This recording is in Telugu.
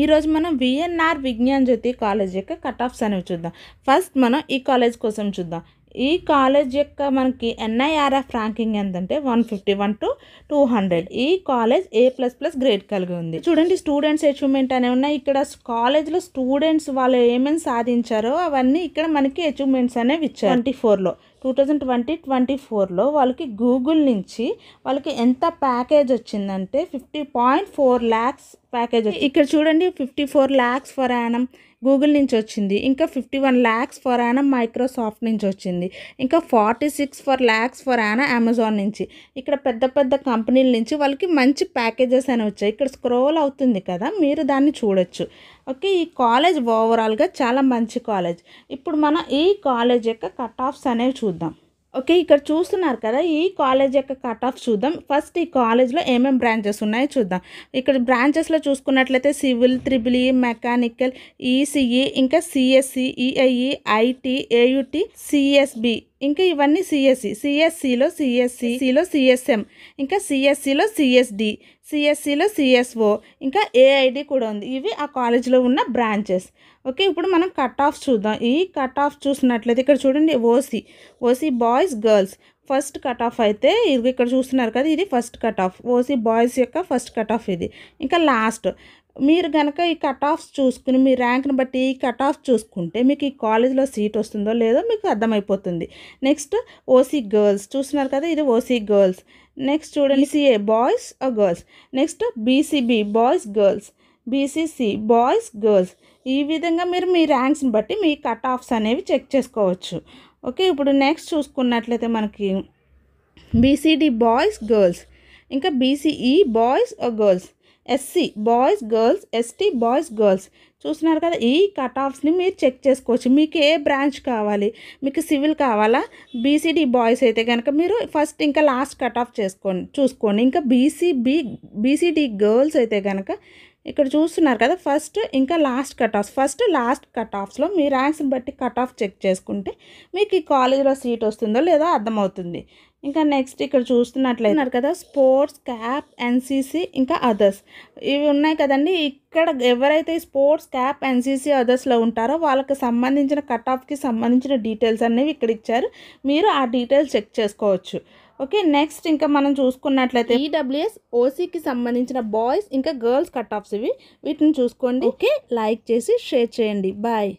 ఈరోజు మనం విఎన్ఆర్ విజ్ఞాన్ జ్యోతి కాలేజ్ యొక్క కట్ ఆఫ్స్ అనేవి చూద్దాం. ఫస్ట్ మనం ఈ కాలేజ్ కోసం చూద్దాం. ఈ కాలేజ్ యొక్క మనకి ఎన్ఐఆర్ఎఫ్ ర్యాంకింగ్ ఎంతంటే 151 to 200. ఈ కాలేజ్ A++ గ్రేడ్ కలిగి ఉంది. చూడండి, స్టూడెంట్స్ అచీవ్మెంట్ అనేవి ఉన్నాయి. ఇక్కడ కాలేజ్లో స్టూడెంట్స్ వాళ్ళు ఏమేమి సాధించారో అవన్నీ ఇక్కడ మనకి అచీవ్మెంట్స్ అనేవి ఇచ్చారు. 2024లో వాళ్ళకి గూగుల్ నుంచి వాళ్ళకి ఎంత ప్యాకేజ్ వచ్చిందంటే 50.4 lakhs ప్యాకేజ్. ఇక్కడ చూడండి, 54 lakhs ఫర్ యానం గూగుల్ నుంచి వచ్చింది. ఇంకా 51 lakhs ఫర్ యానం మైక్రోసాఫ్ట్ నుంచి వచ్చింది. ఇంకా 46 lakhs ఫర్ యానం అమెజాన్ నుంచి. ఇక్కడ పెద్ద పెద్ద కంపెనీల నుంచి వాళ్ళకి మంచి ప్యాకేజెస్ అనేవి వచ్చాయి. ఇక్కడ స్క్రోల్ అవుతుంది కదా, మీరు దాన్ని చూడొచ్చు. ఓకే, ఈ కాలేజ్ ఓవరాల్గా చాలా మంచి కాలేజ్. ఇప్పుడు మనం ఈ కాలేజ్ యొక్క కట్ ఆఫ్స్ అనేవి చూద్దాం. ఓకే, ఇక్కడ చూస్తున్నారు కదా, ఈ కాలేజ్ యొక్క కట్ ఆఫ్ చూద్దాం. ఫస్ట్ ఈ కాలేజ్లో ఏమేమి బ్రాంచెస్ ఉన్నాయో చూద్దాం. ఇక్కడ బ్రాంచెస్లో చూసుకున్నట్లయితే సివిల్, EEE, మెకానికల్, ఈసీఈ, ఇంకా సిఎస్సి, ఈఐఈ, ఐటీ, ఏయుటి, సిఎస్బి, ఇంకా ఇవన్నీ సిఎస్సిలో సిఎస్ఎం, ఇంకా సిఎస్సిలో సిఎస్డి, సిఎస్సిలో సిఎస్ఓ, ఇంకా ఏఐడి కూడా ఉంది. ఇవి ఆ కాలేజ్లో ఉన్న బ్రాంచెస్. ఓకే, ఇప్పుడు మనం కట్ ఆఫ్ చూద్దాం. ఈ కట్ ఆఫ్ చూసినట్లయితే ఇక్కడ చూడండి, OC boys girls first cut off అయితే ఇది ఇక్కడ చూస్తున్నారు కదా, ఇది first cut off. OC boys యొక్క ఫస్ట్ కట్ ఆఫ్ ఇది. ఇంకా లాస్ట్ మీరు కనుక ఈ కట్ ఆఫ్స్ చూసుకుని మీ ర్యాంక్ని బట్టి ఈ కట్ ఆఫ్ చూసుకుంటే మీకు ఈ కాలేజ్లో సీట్ వస్తుందో లేదో మీకు అర్థమైపోతుంది. నెక్స్ట్ ఓసీ గర్ల్స్ చూస్తున్నారు కదా, ఇది ఓసీ గర్ల్స్. నెక్స్ట్ చూడండి, CA boys girls. Next BCB boys girls, BCC boys girls. ఈ విధంగా మీరు మీ ర్యాంక్స్ని బట్టి మీ కట్ ఆఫ్స్ అనేవి చెక్ చేసుకోవచ్చు. ఓకే, ఇప్పుడు నెక్స్ట్ చూసుకున్నట్లయితే మనకి బీసీడీ బాయ్స్ గర్ల్స్, ఇంకా BCE boys girls, SC boys girls, ST boys girls. చూస్తున్నారు కదా, ఈ కట్ ఆఫ్స్ని మీరు చెక్ చేసుకోవచ్చు. మీకు ఏ బ్రాంచ్ కావాలి, మీకు సివిల్ కావాలా, బీసీడీ బాయ్స్ అయితే కనుక మీరు ఫస్ట్ ఇంకా లాస్ట్ కట్ ఆఫ్ చూసుకోండి. ఇంకా బీసీడీ గర్ల్స్ అయితే కనుక ఇక్కడ చూస్తున్నారు కదా, ఫస్ట్ ఇంకా last cut offs. First last cut ఆఫ్స్లో మీ ర్యాంక్స్ని బట్టి కట్ ఆఫ్ చెక్ చేసుకుంటే మీకు ఈ కాలేజీలో సీట్ వస్తుందో లేదో అర్థమవుతుంది. ఇంకా నెక్స్ట్ ఇక్కడ చూస్తున్నట్లయితే కదా, స్పోర్ట్స్, క్యాప్, ఎన్సీసీ, ఇంకా అదర్స్ ఇవి ఉన్నాయి కదండి. ఇక్కడ ఎవరైతే స్పోర్ట్స్, క్యాప్, ఎన్సీసీ, అదర్స్లో ఉంటారో వాళ్ళకి సంబంధించిన కట్ ఆఫ్కి సంబంధించిన డీటెయిల్స్ అనేవి ఇక్కడ ఇచ్చారు. మీరు ఆ డీటెయిల్స్ చెక్ చేసుకోవచ్చు. ఓకే, నెక్స్ట్ ఇంకా మనం చూసుకున్నట్లయితే ఈడబ్ల్యూఎస్ ఓసీకి సంబంధించిన బాయ్స్ ఇంకా గర్ల్స్ కట్ ఆఫ్స్ వీటిని చూసుకోండి. ఓకే, లైక్ చేసి షేర్ చేయండి. బాయ్.